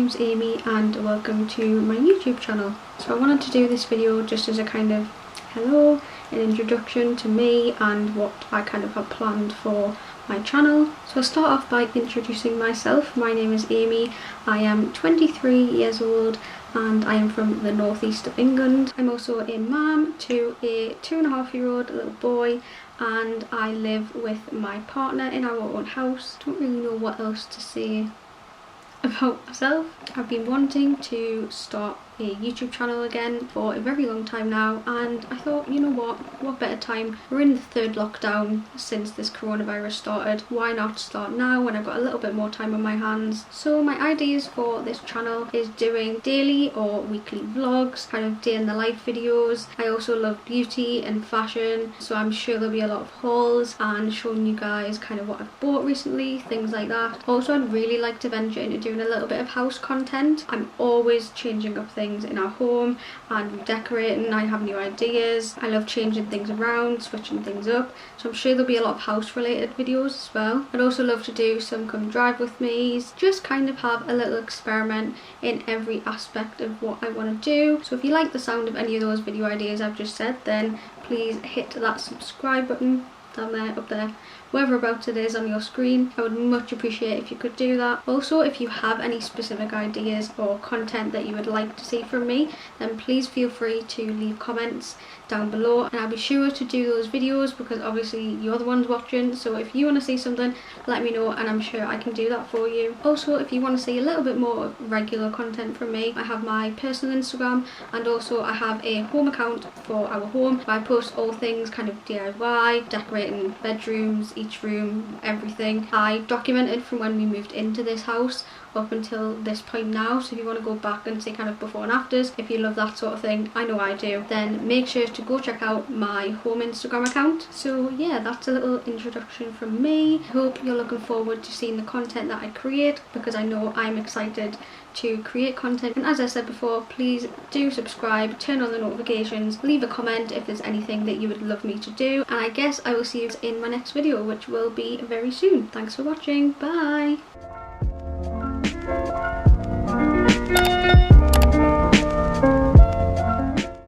name's Amy and welcome to my YouTube channel. So I wanted to do this video just as a kind of hello, an introduction to me and what I kind of have planned for my channel. So I'll start off by introducing myself. My name is Amy, I am 23 years old and I am from the northeast of England. I'm also a mum to a 2.5-year-old little boy and I live with my partner in our own house. Don't really know what else to say about myself. I've been wanting to start a YouTube channel again for a very long time now, and I thought, you know what better time? We're in the third lockdown since this coronavirus started. Why not start now when I've got a little bit more time on my hands? So my ideas for this channel is doing daily or weekly vlogs, kind of day in the life videos. I also love beauty and fashion, so I'm sure there'll be a lot of hauls and showing you guys kind of what I've bought recently, things like that. Also, I'd really like to venture into doing a little bit of house content. I'm always changing up things in our home and decorating. I have new ideas. I love changing things around, switching things up, so I'm sure there'll be a lot of house related videos as well. I'd also love to do some come drive with me's, just kind of have a little experiment in every aspect of what I want to do. So if you like the sound of any of those video ideas I've just said, then please hit that subscribe button down there, up there, whereabouts it is on your screen. I would much appreciate if you could do that. Also, if you have any specific ideas or content that you would like to see from me, then please feel free to leave comments down below and I'll be sure to do those videos, because obviously you're the ones watching. So if you want to see something, let me know and I'm sure I can do that for you. Also, if you want to see a little bit more regular content from me, I have my personal Instagram and also I have a home account for our home where I post all things kind of DIY, decorating bedrooms, each room, everything. I documented from when we moved into this house up until this point now, so if you want to go back and see kind of before and afters, if you love that sort of thing, I know I do, then make sure to go check out my home Instagram account. So yeah, that's a little introduction from me. I hope you're looking forward to seeing the content that I create, because I know I'm excited to create content. And as I said before, please do subscribe, turn on the notifications, leave a comment if there's anything that you would love me to do, and I guess I will see you in my next video, which will be very soon. Thanks for watching, bye!